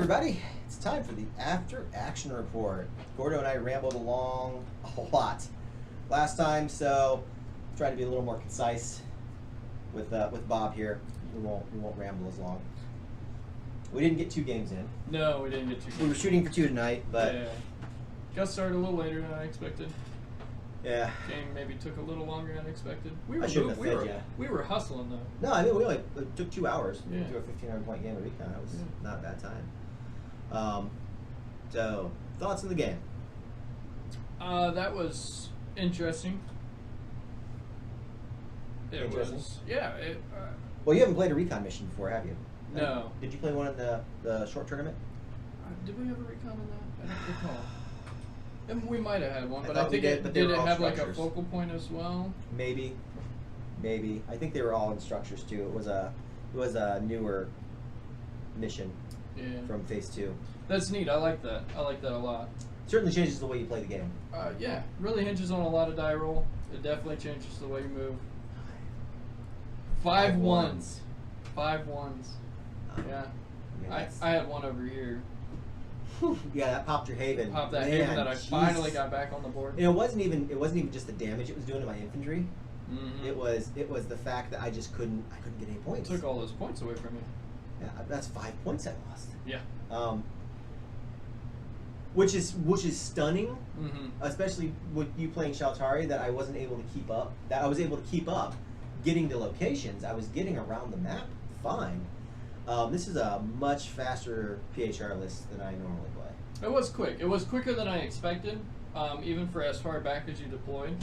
everybody. It's time for the after action report. Gordo and I rambled along a lot last time, so I'm trying to be a little more concise with Bob here. We won't ramble as long. We didn't get 2 games in. No, we didn't get 2 games. We were shooting for 2 tonight, but yeah. Got started a little later than I expected. Yeah. Game maybe took a little longer than expected. We were hustling though. No, I mean we only took 2 hours to Yeah. do a 1,500 point game of recon. It was not a bad time. So thoughts on the game? That was interesting. Interesting? Well, you haven't played a recon mission before, have you? No. Did you play one in the short tournament? Did we have a recon in that? I don't recall. And we might have had one, but I thought we think did, but they did were it all have like a structures. focal point as well? Maybe. I think they were all in structures too. It was a newer mission from Phase 2. That's neat. I like that. I like that a lot. Certainly changes the way you play the game. Yeah, really hinges on a lot of die roll. It definitely changes the way you move. 5 ones. 5 ones. Yeah. I had one over here. Yeah, that popped your Haven. Popped that Haven that I finally got back on the board. And it wasn't even just the damage it was doing to my infantry. Mm-hmm. It was the fact that I just couldn't get any points. It took all those points away from you. Yeah, that's 5 points I lost. Yeah. Which is stunning, Mm-hmm. especially with you playing Shaltari, that I wasn't able to keep up. That I was able to keep up, getting to locations. I was getting around the map fine. This is a much faster PHR list than I normally play. It was quick. It was quicker than I expected, even for as far back as you deployed.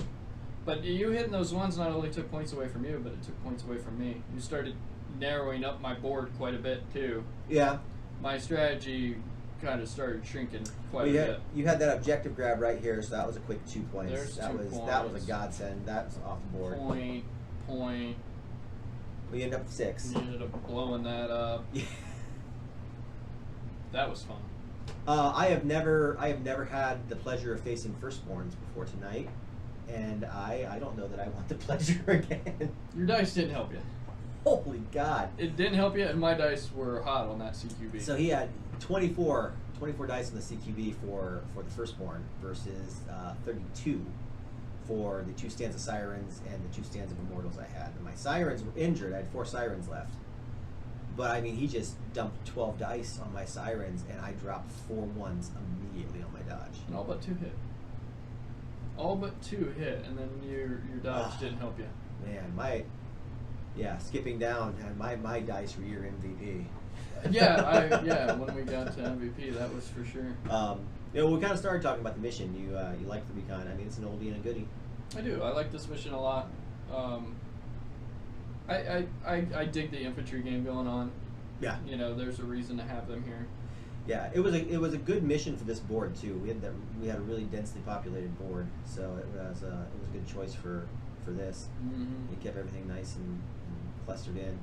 But you hitting those ones not only took points away from you, but it took points away from me. You started narrowing up my board quite a bit too. Yeah. My strategy kind of started shrinking quite a bit. You had that objective grab right here, so that was a quick 2 points. There's that 2 was points. That was a godsend. That was off the board. Point. We ended up with 6. You ended up blowing that up. Yeah. That was fun. I have never had the pleasure of facing firstborns before tonight, and I don't know that I want the pleasure again. Your dice didn't help you. Holy God! It didn't help you, and my dice were hot on that CQB. So he had 24 dice on the CQB for the firstborn versus 32 for the 2 stands of Sirens and the 2 stands of Immortals I had. And my Sirens were injured. I had 4 Sirens left. But I mean, he just dumped 12 dice on my Sirens, and I dropped 4 ones immediately on my dodge. And all but 2 hit. All but 2 hit, and then your dodge didn't help you. Man, skipping down, and my dice were your MVP. Yeah, when we got to MVP, that was for sure. We kind of started talking about the mission. You like the recon. I mean, it's an oldie and a goodie. I do. I like this mission a lot. I dig the infantry game going on. Yeah. You know, there's a reason to have them here. Yeah, it was a good mission for this board too. We had a really densely populated board, so it was a good choice for this. Mm-hmm. It kept everything nice and clustered in.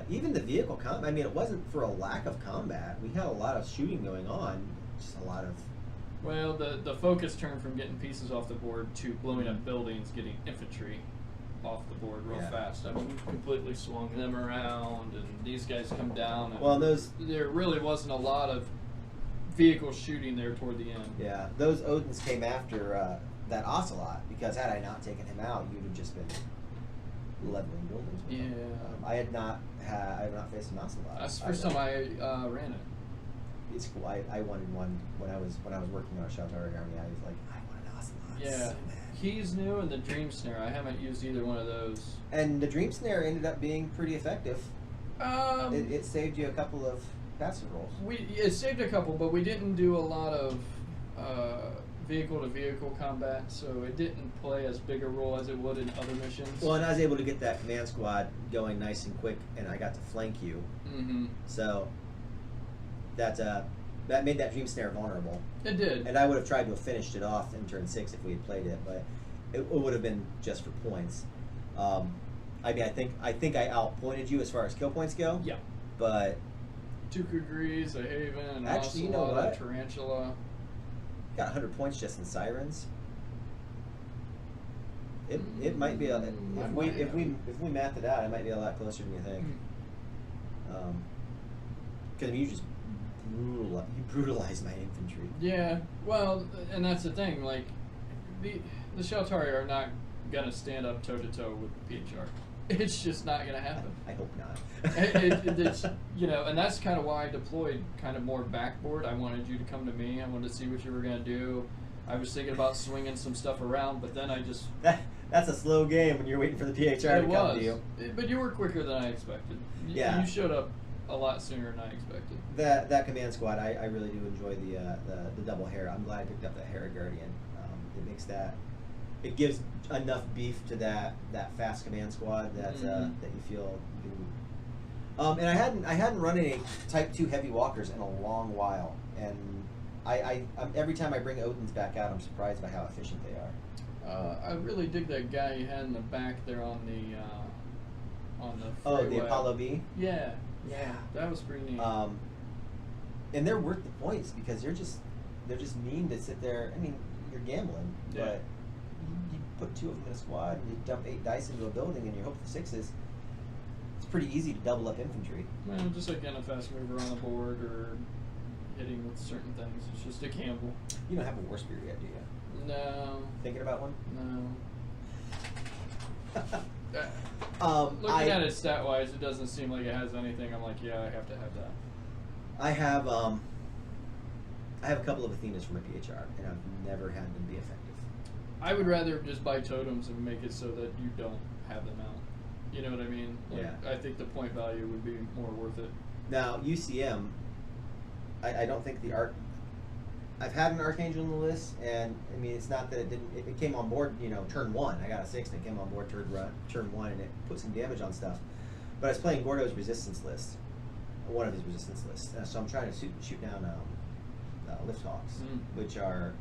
Even the vehicle combat. I mean, it wasn't for a lack of combat. We had a lot of shooting going on. Just a lot of. Well, the focus turned from getting pieces off the board to blowing up buildings, getting infantry off the board real fast. I mean, we completely swung them around, and these guys come down. And there really wasn't a lot of vehicle shooting there toward the end. Yeah, those Odins came after that Ocelot, because had I not taken him out, you'd have just been leveling buildings. Yeah. I have not faced an Ocelot. That's the first time I ran it. It's cool. I wanted one when I was working on a Shaltari army. I was like, I want an Ocelot. Yeah. So bad. He's new, and the Dream Snare. I haven't used either one of those. And the Dream Snare ended up being pretty effective. It saved you a couple of passive rolls. It saved a couple, but we didn't do a lot of vehicle-to-vehicle combat, so it didn't play as big a role as it would in other missions. Well, and I was able to get that command squad going nice and quick, and I got to flank you. Mm-hmm. So that made that Dream Snare vulnerable. It did. And I would have tried to have finished it off in turn 6 if we had played it, but it would have been just for points. I mean, I think I outpointed you as far as kill points go. Yeah. But 2 Degrees, a Haven, and actually, you know Ocelot, what? a Tarantula. Got 100 points just in Sirens. It might be if we math it out, it might be a lot closer than you think. Because you just you brutalize my infantry. Yeah, well, and that's the thing. Like, the Sheltari are not gonna stand up toe to toe with the PHR. It's just not gonna happen. I hope not. It's, you know, and that's kind of why I deployed kind of more backboard. I wanted you to come to me. I wanted to see what you were gonna do. I was thinking about swinging some stuff around, but then I just that's a slow game when you're waiting for the PHR to come to you. But you were quicker than I expected. Yeah, you showed up a lot sooner than I expected. That command squad, I really do enjoy the double hair. I'm glad I picked up the Hera Guardian. It makes it gives enough beef to that fast command squad that that you feel you can. And I hadn't run any Type 2 heavy walkers in a long while, and I'm every time I bring Odins back out, I'm surprised by how efficient they are. I really dig that guy you had in the back there on the Oh, the Apollo B? Yeah. Yeah. That was pretty neat. And they're worth the points because they're just mean to sit there. I mean, you're gambling, but you put 2 of them in a squad and you dump 8 dice into a building and you hope for 6s. It's pretty easy to double up infantry. Well, just like getting a fast mover on the board or hitting with certain things. It's just a gamble. You don't have a war spear yet, do you? No. Thinking about one? No. Looking at it stat wise, it doesn't seem like it has anything. I'm like, yeah, I have to have that. I have a couple of Athenas for my PHR, and I've never had them be effective. I would rather just buy totems and make it so that you don't have them out. You know what I mean? Like, yeah. I think the point value would be more worth it. Now, UCM, I don't think I've had an Archangel on the list, and I mean, it's not that it came on board, you know, turn 1. I got a 6 and it came on board turn 1, and it put some damage on stuff. But I was playing Gordo's resistance list, one of his resistance lists. So I'm trying to shoot down Lift Hawks, which are,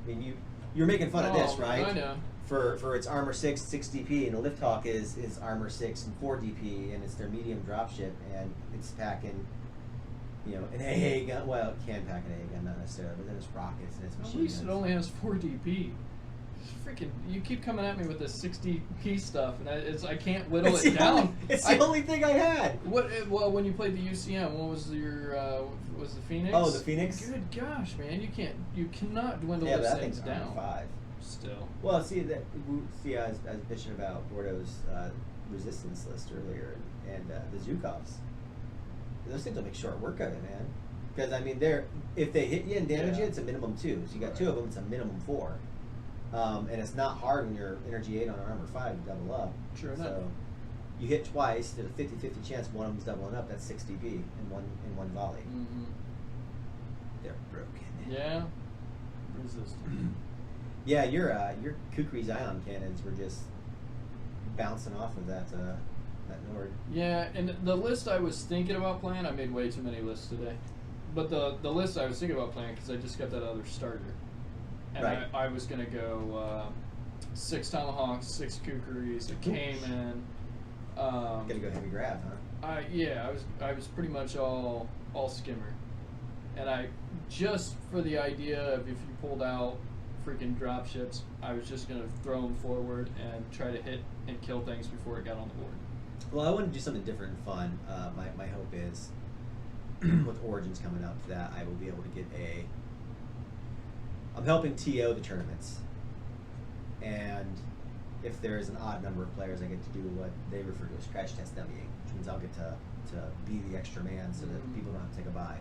I mean, you're making fun of this, right? I know. For its armor 6 DP, and the Lift Hawk is armor 6 and 4 DP, and it's their medium dropship, and it's packing, you know, an AA gun. Well, it can pack an AA gun, not necessarily, but then it's rockets and it's machine guns. At least it only has 4 DP. Freaking, you keep coming at me with this 6 DP stuff, and I can't whittle it down. It's the only thing I had. Well, when you played the UCM, what was your was the Phoenix? Oh, the Phoenix. Good gosh, man, you cannot dwindle those things thing's down. 5. Still. Well, I was bitching about Gordo's resistance list earlier, and the Zhukovs. Those things will make short work of it, man. Because I mean, if they hit you and damage you, it's a minimum 2. So you got 2 of them, it's a minimum 4. And it's not hard when you're energy 8 on armor 5 to double up. Sure enough. So you hit twice, there's a 50-50 chance one of them's doubling up. That's 6 DP in one volley. Mm-hmm. They're broken. Yeah. Resistant. Yeah, your Kukri's ion cannons were just bouncing off of that Nord. Yeah, and the list I was thinking about playing, I made way too many lists today. But the list I was thinking about playing, because I just got that other starter. And right. I was going to go 6 Tomahawks, 6 Kukris, a Cayman. Gonna go heavy grab, huh? Yeah, I was pretty much all skimmer. And I, just for the idea of if you pulled out freaking dropships, I was just going to throw them forward and try to hit and kill things before it got on the board. Well, I want to do something different and fun. My hope is, with Origins coming up, that I will be able to get I'm helping TO the tournaments, and if there is an odd number of players, I get to do what they refer to as crash test dummying, which means I'll get to be the extra man so that people don't have to take a bye.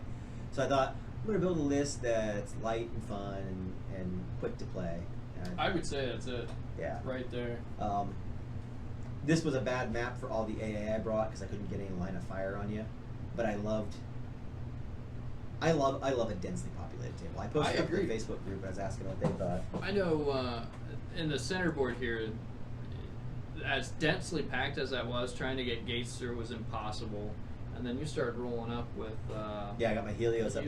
So I thought, I'm going to build a list that's light and fun and quick to play. And I would say that's it. Yeah. Right there. This was a bad map for all the AA I brought because I couldn't get any line of fire on you, but I love a densely populated table. I posted up in the Facebook group. I was asking what they thought. I know in the center board here, as densely packed as that was, trying to get gates through was impossible. And then you start rolling up with yeah, I got my Helios up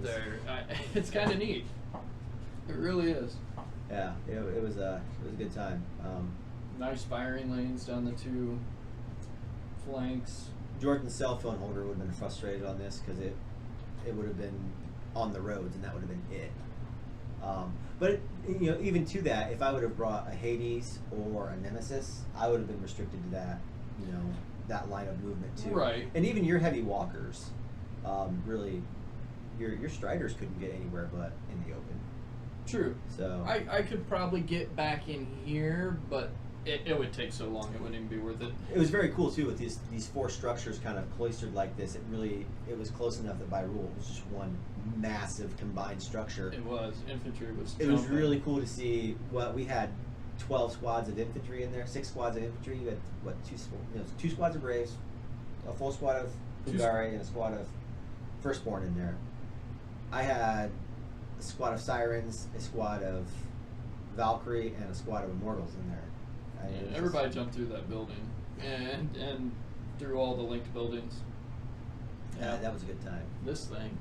there. It's kind of neat. It really is. Yeah, it was a good time. Nice firing lanes down the 2 flanks. Jordan's cell phone holder would have been frustrated on this because it would have been on the roads and that would have been it. But you know, even to that, if I would have brought a Hades or a Nemesis, I would have been restricted to that. You know, that line of movement too. Right. And even your heavy walkers, really, your Striders couldn't get anywhere but in the open. True. So I could probably get back in here, but it would take so long. It wouldn't even be worth it. it was very cool too with these four structures kind of cloistered like this. It was close enough that by rule it was just one massive combined structure. It was. Infantry was. It was jumping. really cool to see what we had. 12 squads of infantry in there, 6 squads of infantry. You had what, two squads of Braves, a full squad of Ungari, and a squad of Firstborn in there. I had a squad of Sirens, a squad of Valkyrie, and a squad of Immortals in there. Yeah, everybody jumped through that building and through all the linked buildings. Yeah, that was a good time. This thing,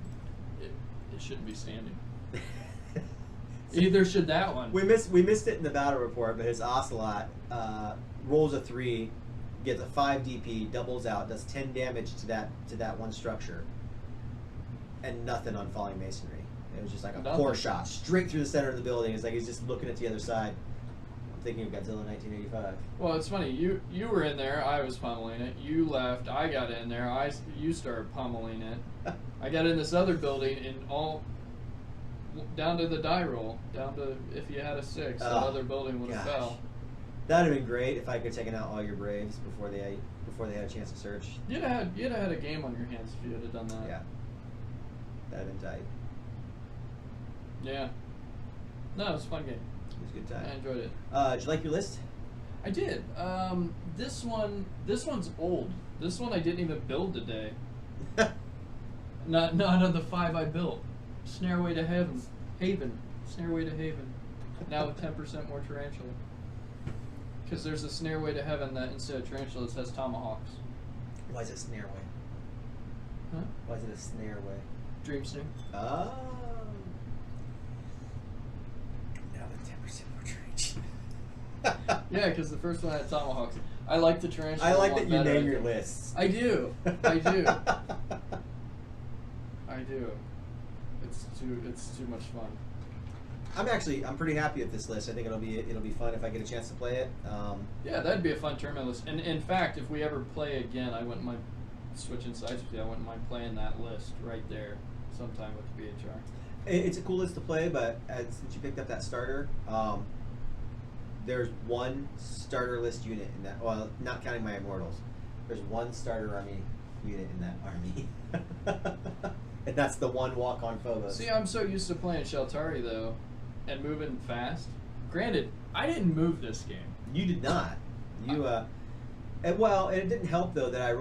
it shouldn't be standing. Either should that one. We missed it in the battle report, but his Ocelot rolls a 3, gets a 5 DP, doubles out, does 10 damage to that one structure, and nothing on falling masonry. It was just like a core shot straight through the center of the building. It's like he's just looking at the other side. I'm thinking of Godzilla 1985. Well, it's funny. You were in there. I was pummeling it. You left. I got in there. You started pummeling it. I got in this other building and all. Down to the die roll, down to if you had a 6, that other building would have fell. That'd have been great if I could have taken out all your Braves before they had a chance to search. You'd have had a game on your hands if you had done that. Yeah, that'd have been tight. Yeah. No, it was a fun game. It was a good time. I enjoyed it. Did you like your list? I did. This one's old. This one I didn't even build today. Not on the 5 I built. Snareway to Haven. Snareway to Haven. Now with 10% more Tarantula. Because there's a Snareway to Heaven that instead of Tarantulas has Tomahawks. Why is it Snareway? Huh? Why is it a Snareway? Dream Snare. Oh. Now with 10% more Tarantula. Yeah, because the first one had Tomahawks. I like the Tarantula. I like one that you better, name I your think. lists. I do. I do. I do. It's too much fun. I'm pretty happy with this list. I think it'll be fun if I get a chance to play it. Yeah, that'd be a fun tournament list. And in fact, if we ever play again, I wouldn't mind switching sides with you. I wouldn't mind playing that list right there sometime with the BHR. It's a cool list to play, but since you picked up that starter, there's one starter list unit in that. Well, not counting my Immortals, there's one starter army unit in that army. And that's the one walk-on Phobos. See, I'm so used to playing Sheltari, though, and moving fast. Granted, I didn't move this game. You did not. You, and it didn't help, though, that I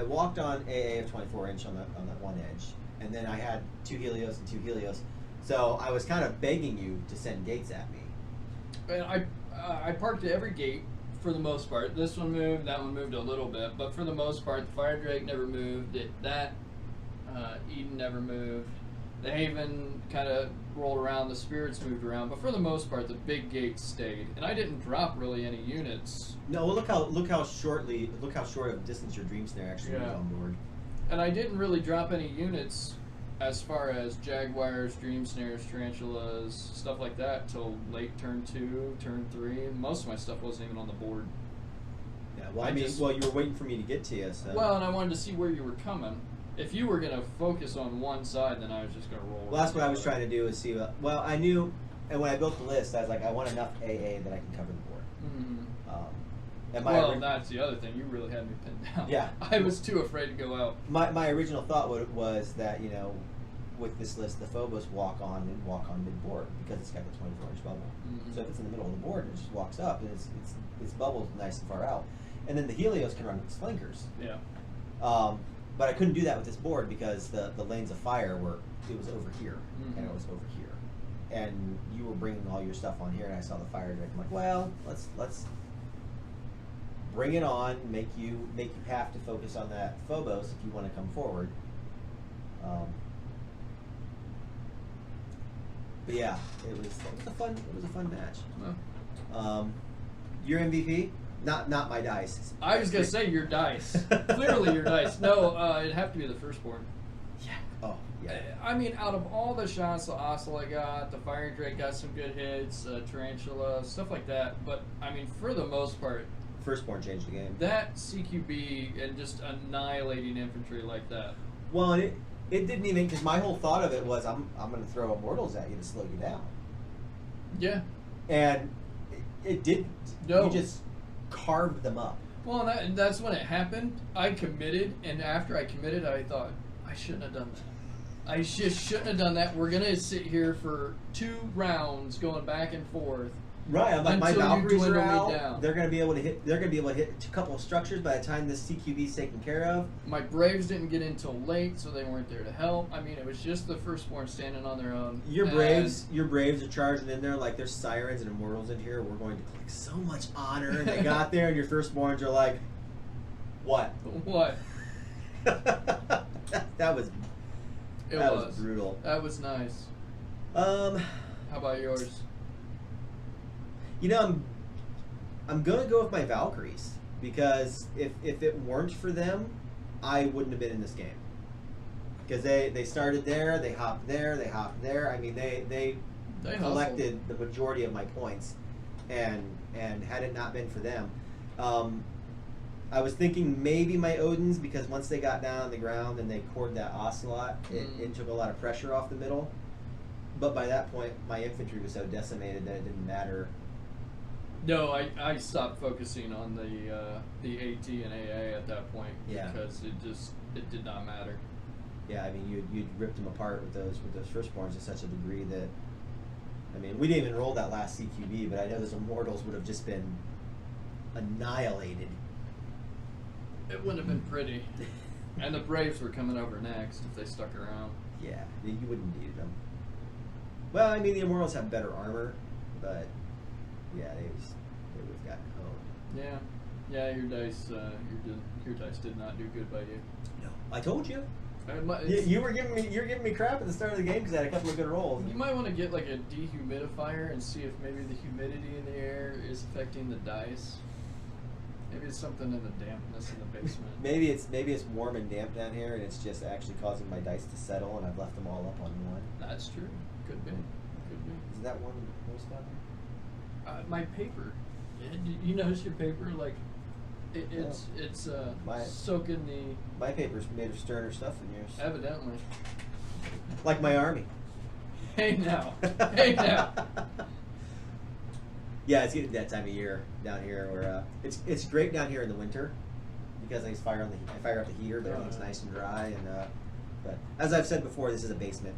walked on AA of 24-inch on that one edge, and then I had 2 Helios and 2 Helios, so I was kind of begging you to send gates at me. And I parked at every gate, for the most part. This one moved, that one moved a little bit, but for the most part, the Fire Drake never moved. Eden never moved. The Haven kind of rolled around. The Spirits moved around, but for the most part, the big gates stayed. And I didn't drop really any units. No, well, look how short of distance your Dream Snare actually was on board. And I didn't really drop any units as far as Jaguars, Dream Snares, Tarantulas, stuff like that till late turn 2, turn 3. Most of my stuff wasn't even on the board. Yeah, well, you were waiting for me to get to you. So. Well, and I wanted to see where you were coming. If you were going to focus on one side, then I was just going to roll. Well, that's what I was trying to do is see. Well, I knew, and when I built the list, I was like, I want enough AA that I can cover the board. Mm-hmm. That's the other thing. You really had me pinned down. Yeah. I was too afraid to go out. My original thought was that, with this list, the Phobos walk on mid-board because it's got the 24-inch bubble. Mm-hmm. So if it's in the middle of the board and it just walks up, and its bubble's nice and far out. And then the Helios can run its flankers. Yeah. But I couldn't do that with this board because the lanes of fire it was over here, and it was over here. And you were bringing all your stuff on here, and I saw the Fire Drake. I'm like, well, let's bring it on, make you have to focus on that Phobos if you want to come forward. But yeah, it was a fun match. Well. Your MVP? Not my dice. I was gonna say your dice. Clearly your dice. No, it'd have to be the Firstborn. Yeah. Oh, yeah. I mean, out of all the shots the Ocelot got, the Fire Drake got some good hits, Tarantula, stuff like that. But I mean, for the most part, Firstborn changed the game. That CQB and just annihilating infantry like that. Well, It didn't even, because my whole thought of it was I'm going to throw immortals at you to slow you down. Yeah. And it didn't. No. You just carved them up. Well, and that's when it happened. I committed, and after I committed, I thought, I shouldn't have done that. I just shouldn't have done that. We're going to sit here for 2 rounds going back and forth. Right, I'm like, my Until you Valkyries are dwindle me out. down. They're gonna be able to hit. They're gonna be able to hit a couple of structures by the time this CQB is taken care of. My Braves didn't get in till late, so they weren't there to help. I mean, it was just the firstborn standing on their own. Your Braves are charging in there like there's sirens and immortals in here. We're going to collect so much honor, and they got there, and your firstborns are like, what? What? that was. That was brutal. That was nice. How about yours? You know, I'm gonna go with my Valkyries because if it weren't for them, I wouldn't have been in this game. Because they started there, they hopped there, they hopped there. I mean, they collected the majority of my points, and had it not been for them, I was thinking maybe my Odins, because once they got down on the ground and they cored that Ocelot, it took a lot of pressure off the middle. But by that point, my infantry was so decimated that it didn't matter. No, I stopped focusing on the AT and AA at that point because it did not matter. Yeah, I mean you'd ripped them apart with those firstborns to such a degree that, I mean, we didn't even roll that last CQB, but I know those immortals would have just been annihilated. It wouldn't have been pretty. And the Braves were coming over next if they stuck around. Yeah, you wouldn't need them. Well, I mean, the immortals have better armor, but yeah, they would have gotten home. Yeah, your dice did not do good by you. No, I told you. You're giving me crap at the start of the game because I had a couple of good rolls. You might want to get like a dehumidifier and see if maybe the humidity in the air is affecting the dice. Maybe it's something in the dampness in the basement. maybe it's warm and damp down here, and it's just actually causing my dice to settle, and I've left them all up on one. That's true. Could be. Is that one most down there? My paper. You notice your paper, like it's soaking the. My paper's made of sterner stuff than yours. Evidently. Like my army. Hey now. Hey now. Yeah, it's getting that time of year down here where it's great down here in the winter because I fire up the heater, but everything's nice and dry. And but as I've said before, this is a basement.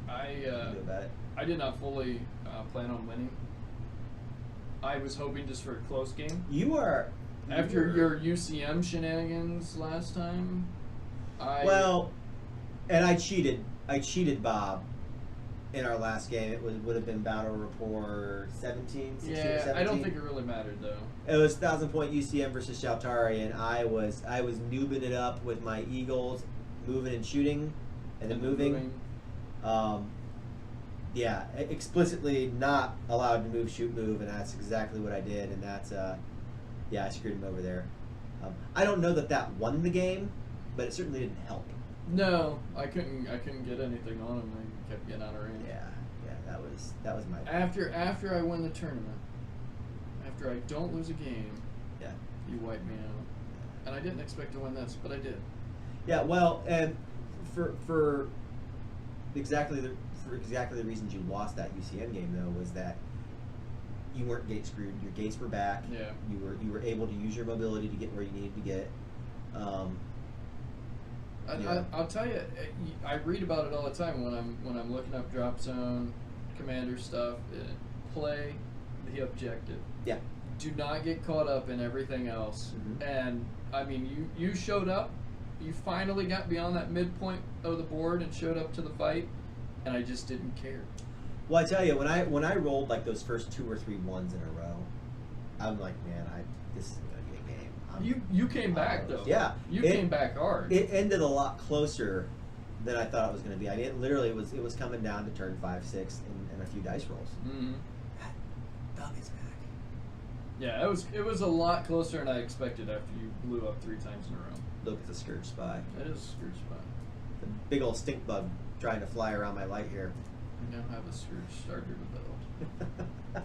I did not fully plan on winning. I was hoping just for a close game. Your UCM shenanigans last time. And I cheated Bob. In our last game, it would have been Battle Report 17, 16 or 17. I don't think it really mattered though. It was 1,000-point UCM versus Shaltari, and I was noobing it up with my Eagles, moving and shooting, and then moving. Yeah, explicitly not allowed to move, shoot, move, and that's exactly what I did, and that's I screwed him over there. I don't know that won the game, but it certainly didn't help. No, I couldn't get anything on him. I kept getting out of range. Yeah, that was my after I win the tournament, after I don't lose a game, you wipe me out, and I didn't expect to win this, but I did. Yeah, well, and for exactly the reasons you lost that UCN game though was that you weren't gate screwed. Your gates were back. Yeah. You were able to use your mobility to get where you needed to get. I'll tell you, I read about it all the time when I'm looking up drop zone, commander stuff. Play the objective. Yeah. Do not get caught up in everything else. Mm-hmm. And I mean, you showed up. You finally got beyond that midpoint of the board and showed up to the fight, and I just didn't care. Well, I tell you, when I rolled like those first 2 or 3 ones in a row, I'm like, man, this is gonna be a game. You came back though. Yeah, you came back hard. It ended a lot closer than I thought it was going to be. I mean, it was coming down to turn 5, 6, and a few dice rolls. Mm-hmm. That dog is back. Yeah, it was a lot closer than I expected after you blew up 3 times in a row. Look, it's a scourge spy. It is a scourge spy. The big old stink bug trying to fly around my light here. I now have a scourge starter to build.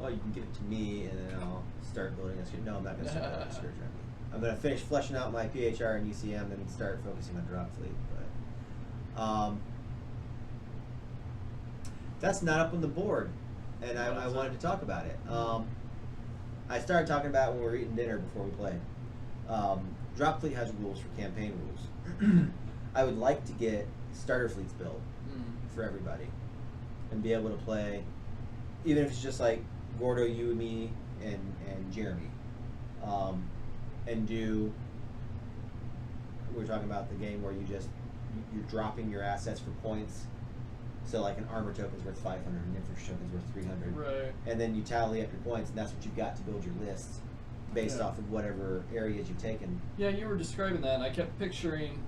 Oh, you can give it to me, and then I'll start building a scourge. No, I'm not going to start building a scourge around me. I'm gonna finish fleshing out my PHR and UCM and start focusing on drop fleet. But that's not up on the board, and I wanted to talk about it. I started talking about it when we were eating dinner before we played. Drop fleet has rules for campaign rules. I would like to get starter fleets built for everybody and be able to play, even if it's just like Gordo, you and me, and Jeremy, and do. We're talking about the game where you're dropping your assets for points. So like an armor token's worth 500, an infantry token's worth 300, right? And then you tally up your points, and that's what you've got to build your lists based off of whatever areas you've taken. Yeah, you were describing that, and I kept picturing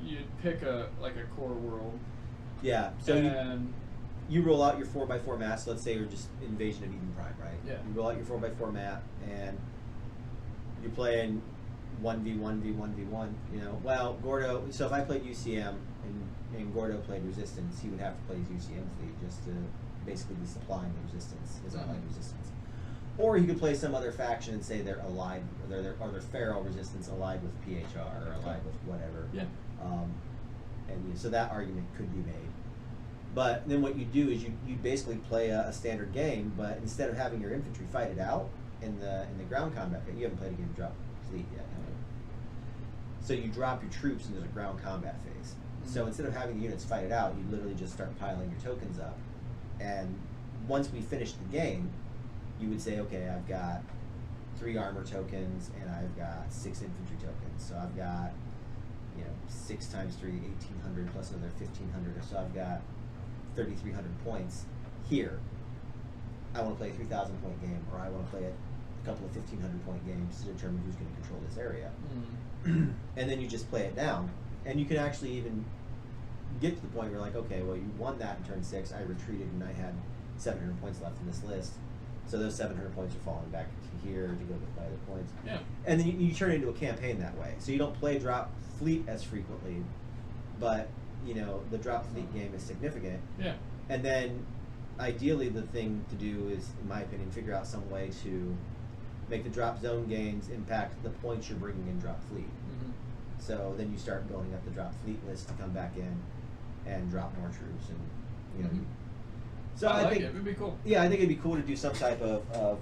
you'd pick a core world. Yeah. So you roll out your 4x4 map. So let's say you're just Invasion of Eden Prime, right? Yeah. You roll out your 4x4 map, and you're playing 1v1v1v1. You know, well, Gordo. So if I played UCM and Gordo played Resistance, he would have to play his UCM fleet just to basically be supplying the Resistance, his allied Resistance. Or he could play some other faction and say they're allied, or they're Feral Resistance allied with PHR or allied with whatever. Yeah. So that argument could be made. But then what you do is you basically play a standard game, but instead of having your infantry fight it out in the ground combat, you haven't played a game of drop fleet yet, have you? So you drop your troops and there's a ground combat phase. So instead of having the units fight it out, you literally just start piling your tokens up. And once we finish the game, you would say, okay, I've got 3 armor tokens and I've got 6 infantry tokens. So I've got, 6 times 3, 1,800 plus another 1,500. So I've got 3,300 points here. I want to play a 3,000 point game, or I want to play a couple of 1,500 point games to determine who's going to control this area. And then you just play it down. And you can actually even get to the point where you're like, okay, well, you won that in turn 6. I retreated and I had 700 points left in this list. So those 700 points are falling back to here to go with my other points. Yeah. And then you turn it into a campaign that way. So you don't play drop fleet as frequently, but the drop fleet game is significant. Yeah. And then ideally the thing to do is, in my opinion, figure out some way to make the drop zone gains impact the points you're bringing in drop fleet. So then you start building up the drop fleet list to come back in and drop more troops, and So I think it would be cool. Yeah, I think it'd be cool to do some type of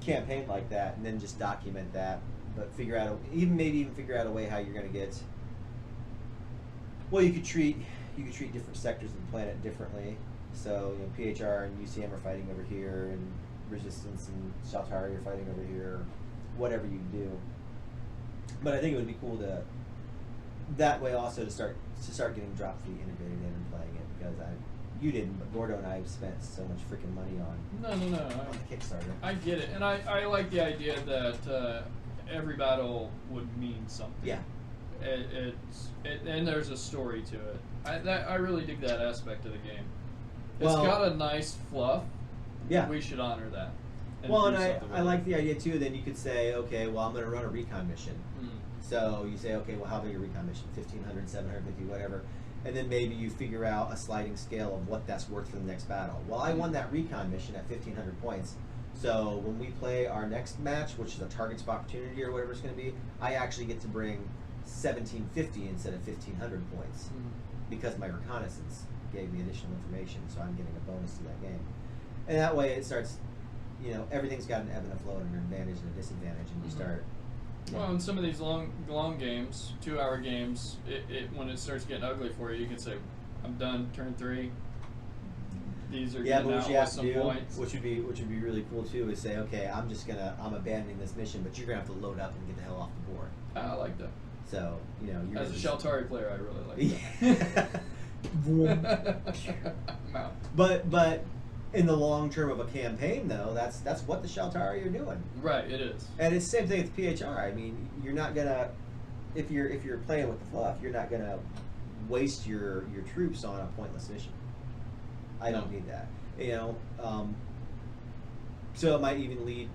campaign like that, and then just document that, but figure out maybe figure out a way how you're going to get. Well, you could treat different sectors of the planet differently. So PHR and UCM are fighting over here, and Resistance and Shaltari are fighting over here. Whatever you do, but I think it would be cool to that way also to start getting drop fleet integrated in and playing it, because you didn't, but Gordo and I have spent so much freaking money on No. on the Kickstarter. I get it, and I like the idea that every battle would mean something. Yeah. And there's a story to it. I really dig that aspect of the game. It's Well, got a nice fluff. Yeah. We should honor that. Well, and do something with I like it. the idea too. Then you could say, okay, well, I'm going to run a recon mission. So you say, okay, well, how big a recon mission? 1,500, 750, whatever. And then maybe you figure out a sliding scale of what that's worth for the next battle. Well, I won that recon mission at 1,500 points. So when we play our next match, which is a targets of opportunity or whatever it's going to be, I actually get to bring 1,750 instead of 1,500 points because my reconnaissance gave me additional information. So I'm getting a bonus to that game. And that way it starts, everything's got an ebb and a flow and an advantage and a disadvantage, and you start. Well, in some of these long games, 2-hour games, when it starts getting ugly for you, you can say, "I'm done. Turn 3. These are getting out with some points." Which would be really cool too, is say, "Okay, I'm abandoning this mission, but you're gonna have to load up and get the hell off the board." I like that. So you're as a Shaltari player, I really like that. But in the long term of a campaign, though, that's what the Shaltari are doing. Right, it is. And it's the same thing with PHR. I mean, you're not gonna, if you're playing with the fluff, you're not gonna waste your troops on a pointless mission. I don't need that. So it might even lead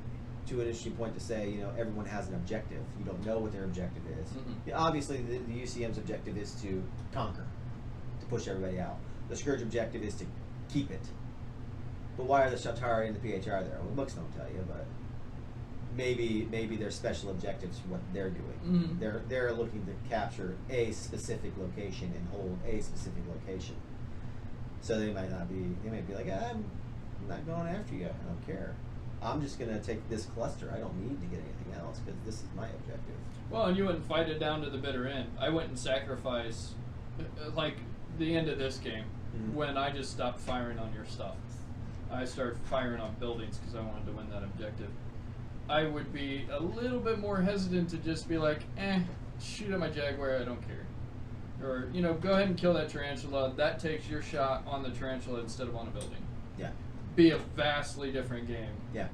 to an interesting point to say, everyone has an objective. You don't know what their objective is. Obviously, the UCM's objective is to conquer, to push everybody out. The Scourge objective is to keep it. But why are the Shaltari and the PHR there? Well, books don't tell you, but maybe there's special objectives for what they're doing. Mm-hmm. They're looking to capture a specific location and hold a specific location. So they might be like, I'm not going after you. I don't care. I'm just gonna take this cluster. I don't need to get anything else because this is my objective. Well, and you wouldn't fight it down to the bitter end. I wouldn't sacrifice, like the end of this game, when I just stopped firing on your stuff. I started firing on buildings because I wanted to win that objective. I would be a little bit more hesitant to just be like, shoot at my Jaguar, I don't care. Or, go ahead and kill that tarantula. That takes your shot on the tarantula instead of on a building. Yeah. Be a vastly different game. Yeah.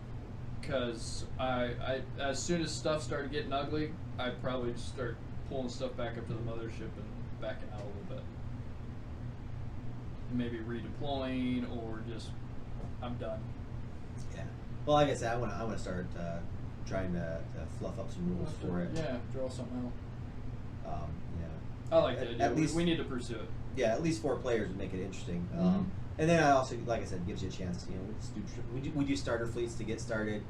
Because I as soon as stuff started getting ugly, I'd probably just start pulling stuff back up to the mothership and backing out a little bit. Maybe redeploying or just, I'm done. Yeah. Well, like I said, I want to start trying to fluff up some rules for it. Yeah, draw something out. Yeah. I like that idea. At least we need to pursue it. Yeah, at least 4 players would make it interesting. And then I also, like I said, gives you a chance. We do starter fleets to get started,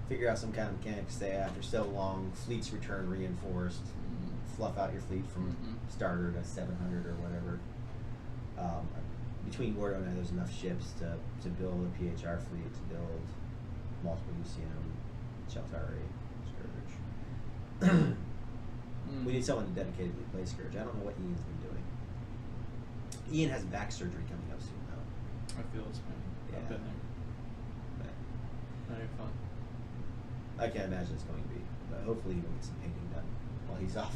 figure out some kind of mechanics. Say after so long, fleets return reinforced. Fluff out your fleet from starter to 700 or whatever. Between Gordo and I, there's enough ships to build a PHR fleet, to build multiple UCM, Sheltari, Scourge. We need someone to dedicatedly play Scourge. I don't know what Ian's been doing. Ian has back surgery coming up soon, though. I feel it's pain. Yeah. I've been there. Not even fun. I can't imagine it's going to be, but hopefully he will get some painting done while he's off.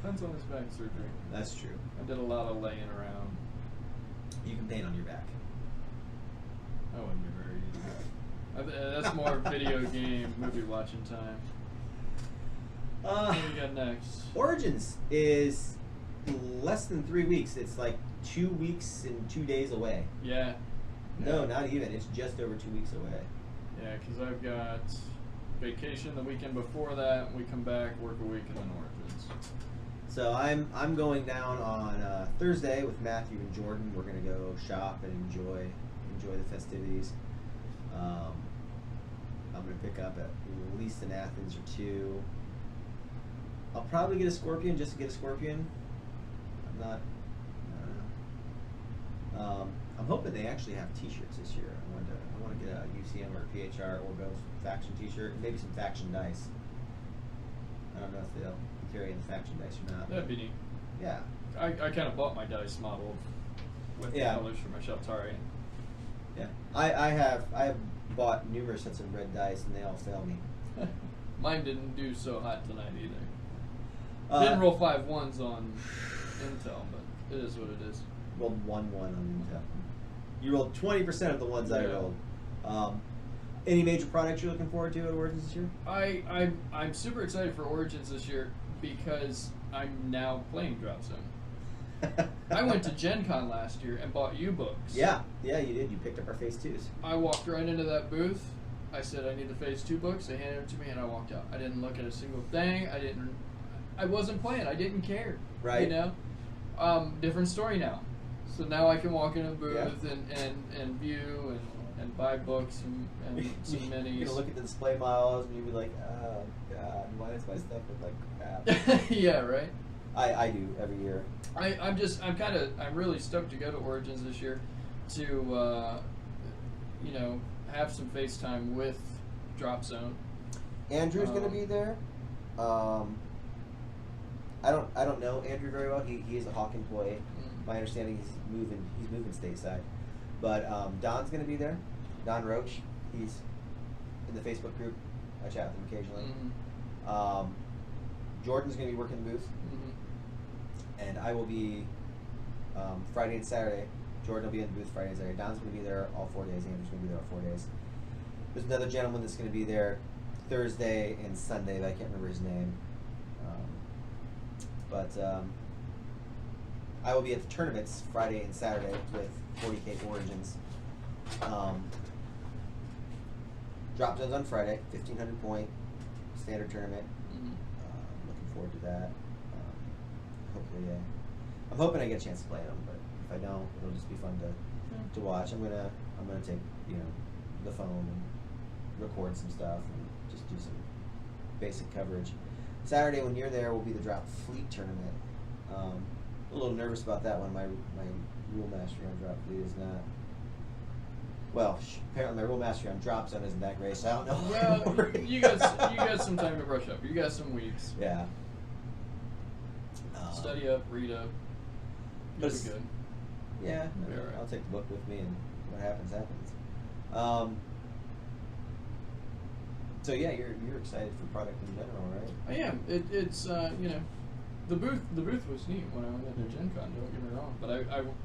Depends on his back surgery. That's true. I did a lot of laying around. You can paint on your back. That wouldn't be very easy. That's more video game, movie watching time. What do we got next? Origins is less than 3 weeks. It's like 2 weeks and 2 days away. Yeah. No, not even. It's just over 2 weeks away. Yeah, because I've got vacation the weekend before that. We come back, work a week, and then Origins. So I'm going down on Thursday with Matthew and Jordan. We're gonna go shop and enjoy the festivities. I'm gonna pick up at least an Athens or 2. I'll probably get a Scorpion just to get a Scorpion. I don't know. I'm hoping they actually have T-shirts this year. I want to get a UCM or a PHR or both faction T-shirt, and maybe some faction dice. I don't know if they'll be carrying the faction dice or not. That'd be neat. Yeah. I kind of bought my dice model with the colors for my Sheltari. Yeah. I have bought numerous sets of red dice, and they all fail me. Mine didn't do so hot tonight either. Didn't roll 5 ones on Intel, but it is what it is. Rolled 1-1 on Intel. You rolled 20% of the ones I rolled. Any major products you're looking forward to at Origins this year? I'm super excited for Origins this year because I'm now playing Drop Zone. I went to Gen Con last year and bought U-books. Yeah, you did. You picked up our Phase 2s. I walked right into that booth. I said, I need the Phase 2 books. They handed it to me and I walked out. I didn't look at a single thing. I wasn't playing. I didn't care. Right. You know? Different story now. So now I can walk in a booth and view and buy books and some minis. You're gonna look at the display models and you'll be like, oh god, why does my stuff look like crap? Yeah, right. I do every year. I'm really stoked to go to Origins this year to have some FaceTime with Drop Zone. Andrew's gonna be there. I don't know Andrew very well. He is a Hawk employee. My understanding he's moving stateside. But Don's gonna be there. Don Roach. He's in the Facebook group. I chat with him occasionally. Jordan's gonna be working the booth. And I will be Friday and Saturday. Jordan will be in the booth Friday and Saturday. Don's gonna be there all 4 days. Andrew's gonna be there all 4 days. There's another gentleman that's gonna be there Thursday and Sunday, but I can't remember his name. But I will be at the tournaments Friday and Saturday with 40K Origins. Drop Zones on Friday, 1,500 point standard tournament. Looking forward to that. Hopefully, I'm hoping I get a chance to play them, but if I don't, it'll just be fun to watch. I'm gonna take the phone and record some stuff and just do some basic coverage. Saturday when you're there will be the Drop Fleet tournament. A little nervous about that one. My rule mastery on Drop Fleet is not. Well, apparently my rule mastery on Drop Zone isn't that great, so I don't know. Well, you got some time to brush up. You got some weeks. Yeah. Study up, read up. You'll be good. Yeah, Be all right. I'll take the book with me, and what happens happens. So yeah, you're excited for product in general, right? I am. It's you know, the booth was neat when I went into Gen Con. Don't get me wrong, but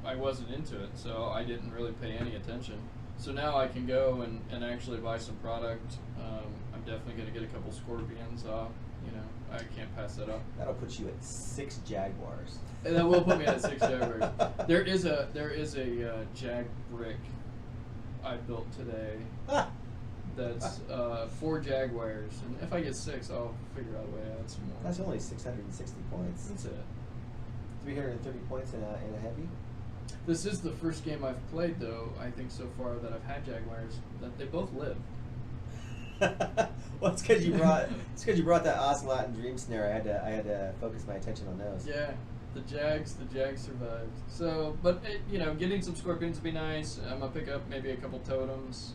I wasn't into it, so I didn't really pay any attention. So now I can go and actually buy some product. I'm definitely going to get a couple Scorpions off. You know, I can't pass that up. That'll put you at 6 Jaguars. And that will put me at 6 Jaguars. There is a Jag brick I built today. That's 4 Jaguars, and if I get 6, I'll figure out a way to add some more. That's only 660 points. That's it. 330 points in a heavy. This is the first game I've played, though, I think so far, that I've had Jaguars, that they both live. Well, it's because you brought that Ocelot and Dream Snare. I had to focus my attention on those. Yeah, the Jags survived. So, but you know, getting some Scorpions would be nice. I'm gonna pick up maybe a couple Totems.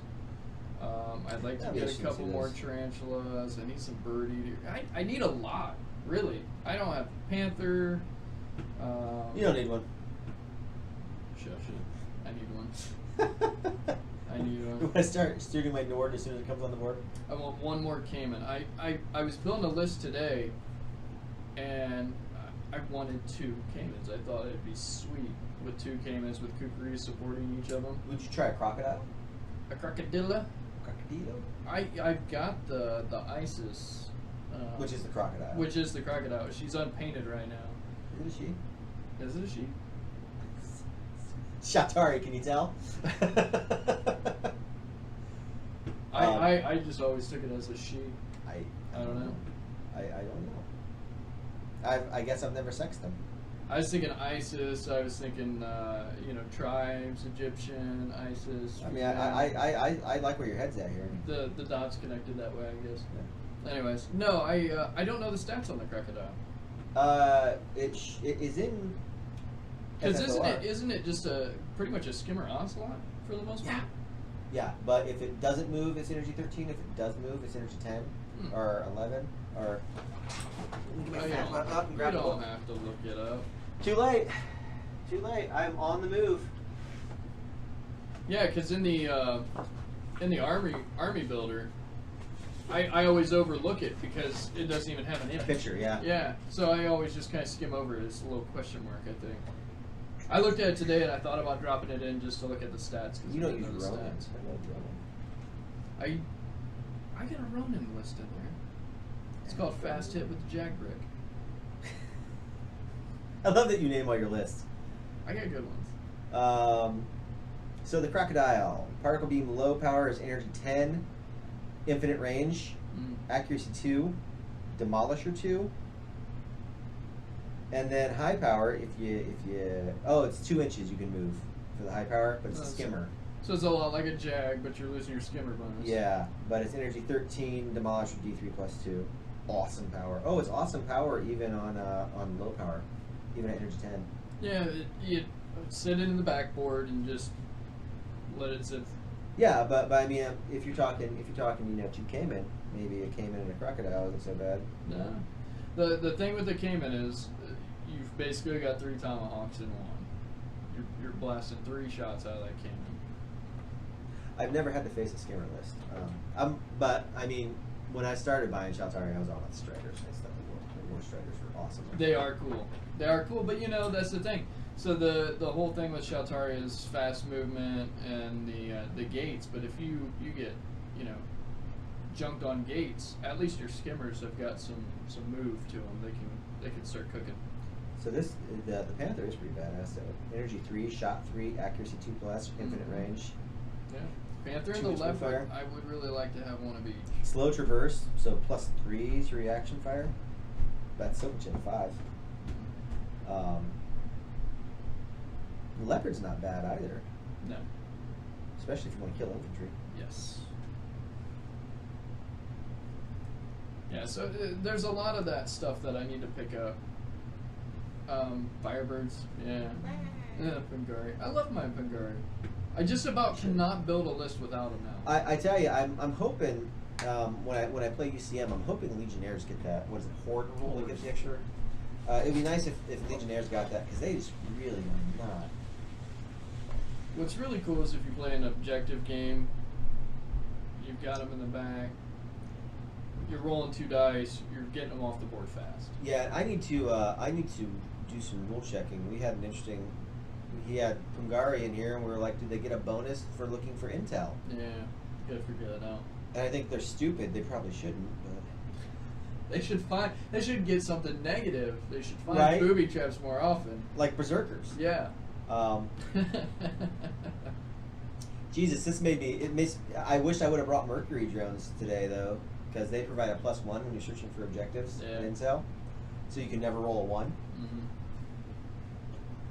I'd like to get a couple more Tarantulas. I need some Bird Eater. I need a lot, really. I don't have Panther. You don't need one. Shush it. I need one. I need one. You want to start shooting my Nord as soon as it comes on the board? I want one more Cayman. I was building a list today, and I wanted 2 Caymans. I thought it'd be sweet with 2 Caymans with Kukri supporting each of them. Would you try a Crocodile? A Crocodilla? Crocodile? I've got the Isis. Which is the Crocodile? Which is the Crocodile. She's unpainted right now. Is it a she? Is it a she? Shatari, can you tell? I just always took it as a she. I don't know. I don't know. I guess I've never sexed them. I was thinking ISIS. I was thinking, you know, tribes, Egyptian, ISIS. I mean, I like where your head's at here. The dots connected that way, I guess. Yeah. Anyways, no, I don't know the stats on the Crocodile. It is in. Because isn't it just pretty much a skimmer Ocelot for the most part? Yeah, but if it doesn't move, it's energy 13. If it does move, it's energy 10 or 11 or. You don't have to look it up. Too late. Too late. I'm on the move. Yeah, because in the army builder, I always overlook it because it doesn't even have an image. Picture, yeah. Yeah, so I always just kind of skim over it. It's a little question mark, I think. I looked at it today and I thought about dropping it in just to look at the stats. You don't use Ronin. I got a Ronin list in there. It's called Fast Hit with the Jag Brick. I love that you name all your lists. I got good ones. So the Crocodile, particle beam low power is energy 10, infinite range, accuracy 2, demolisher 2, and then high power. If you it's 2 inches you can move for the high power, but it's a skimmer. So it's a lot like a Jag, but you're losing your skimmer bonus. Yeah, but it's energy 13, demolisher D3 plus 2. Awesome power. Oh, it's awesome power even on low power, even at energy 10. Yeah, you sit it in the backboard and just let it sit. Yeah, but I mean, if you're talking, 2 Cayman, maybe a Cayman and a Crocodile isn't so bad. No, the thing with the Cayman is you've basically got 3 Tomahawks in one. You're blasting 3 shots out of that Cayman. I've never had to face a skimmer list. But I mean, when I started buying Shaltari, I was on with Striders. I thought the war Striders were awesome. They are cool. They are cool, but you know that's the thing. So the whole thing with Shaltari is fast movement and the gates. But if you get junked on gates, at least your skimmers have got some move to them. They can start cooking. So the Panther is pretty badass. So energy 3, shot 3, accuracy 2 plus, infinite range. Yeah. Panther in the left, I would really like to have one of each. Slow traverse, so plus 3 to reaction fire. That's so much in 5. Leopard's not bad either. No. Especially if you want to kill infantry. Yes. Yeah, so there's a lot of that stuff that I need to pick up. Firebirds, yeah. Pungari. I love my Pungari. I just about cannot build a list without them now. I tell you, I'm hoping when I play UCM, I'm hoping Legionnaires get that. What is it, Horde rule? They get the extra. It'd be nice if Legionnaires got that because they just really are not. What's really cool is if you play an objective game, you've got them in the back. You're rolling 2 dice. You're getting them off the board fast. Yeah, I need to do some rule checking. We had an interesting. He had Pungari in here, and we were like, "Did they get a bonus for looking for intel?" Yeah, you gotta figure that out. And I think they're stupid. They probably shouldn't, but They should get something negative. They should find right? booby traps more often. Like berserkers. Yeah. Jesus, this made me. I wish I would have brought Mercury drones today, though, because they provide a +1 when you're searching for objectives and intel, so you can never roll a 1. Mm-hmm.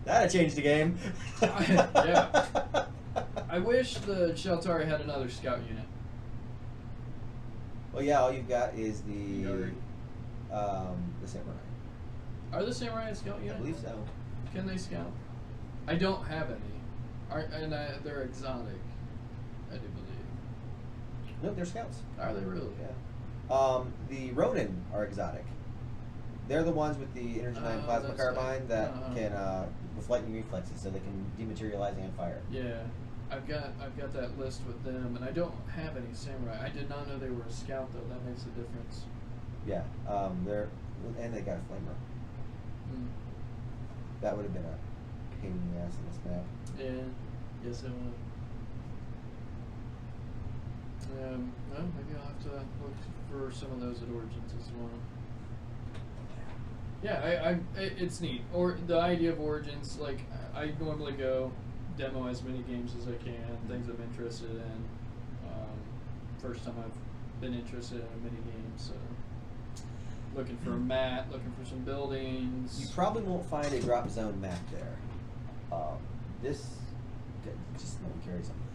That'd change the game. Yeah. I wish the Sheltari had another scout unit. Well, yeah, all you've got is the samurai. Are the samurai a scout unit? I believe so. Can they scout? I don't have any. They're exotic, I do believe. No, they're scouts. Are they really? Yeah. The Ronin are exotic. They're the ones with the Energy 9 plasma carbine that can with lightning reflexes, so they can dematerialize and fire. Yeah, I've got that list with them, and I don't have any samurai. I did not know they were a scout though. That makes a difference. Yeah, and they got a flamer. Mm. That would have been a pain in the ass in this map. Yeah, yes it would. Well, maybe I'll have to look for some of those at Origins as well. Yeah, it's neat. Or the idea of Origins, like I normally go demo as many games as I can, things I'm interested in. First time I've been interested in a mini game, so looking for a map, looking for some buildings. You probably won't find a drop zone map there. Just let me carry something.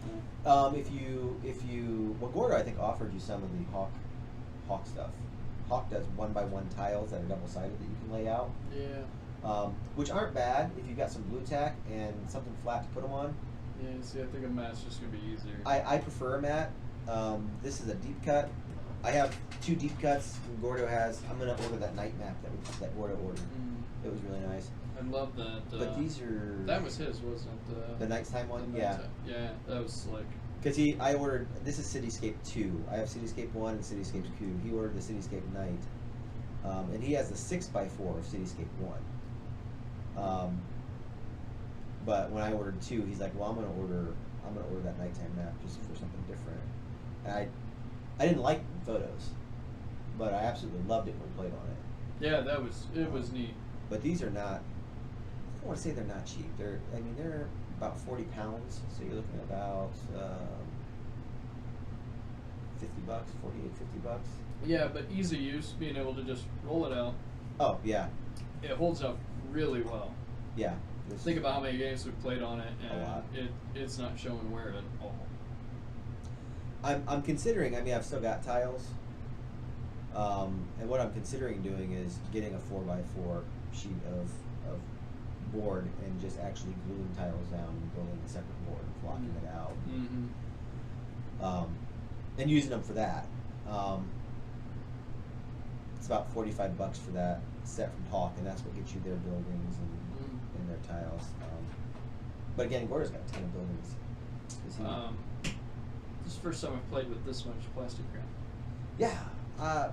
Well, Gordo I think offered you some of the Hawk stuff. Hawk does 1x1 tiles that are double-sided that you can lay out. Yeah. Which aren't bad if you've got some blue tack and something flat to put them on. Yeah, see, I think a mat's just going to be easier. I prefer a mat. This is a deep cut. I have 2 deep cuts. Gordo has. I'm going to order that night map that Gordo ordered. It was really nice. I love that. But these are. That was his, wasn't it? The nighttime one? Yeah. Yeah, that was slick. Because I ordered, this is Cityscape 2. I have Cityscape 1 and Cityscape 2. He ordered the Cityscape Night. And he has the 6x4 of Cityscape 1. But when I ordered 2, he's like, well, I'm gonna order that nighttime map just for something different. And I didn't like photos, but I absolutely loved it when we played on it. Yeah, it was neat. But these are not, I don't want to say they're not cheap. They're about 40 pounds, so you're looking at about $50, 48, $50. Yeah, but easy use, being able to just roll it out. Oh, yeah. It holds up really well. Yeah. Think about how many games we've played on it, and it's not showing wear at all. I'm considering, I've still got tiles, and what I'm considering doing is getting a 4x4 sheet of board and just actually gluing tiles down and building a separate board and flocking it out. Mm-hmm. And using them for that. It's about $45 for that set from Hawk, and that's what gets you their buildings and their tiles. But again, Gordo's got a ton of buildings. This is the first time I've played with this much plastic crap. Yeah, I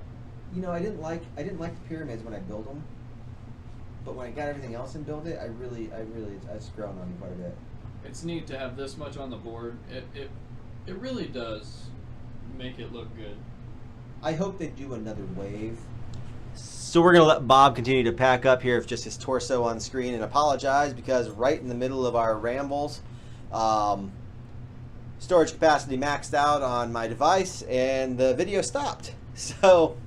didn't like the pyramids when I built them, but when I got everything else and built it, it's grown on me quite a bit. It's neat to have this much on the board. It really does make it look good. I hope they do another wave. So we're going to let Bob continue to pack up here with just his torso on screen and apologize because right in the middle of our rambles, storage capacity maxed out on my device and the video stopped. So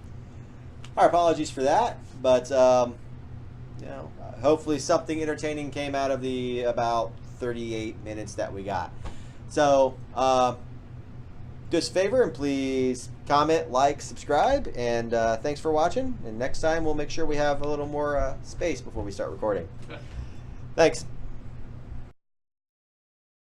our apologies for that, but hopefully something entertaining came out of the about 38 minutes that we got. So do us a favor and please comment, like, subscribe, and thanks for watching. And next time we'll make sure we have a little more space before we start recording. Okay. Thanks.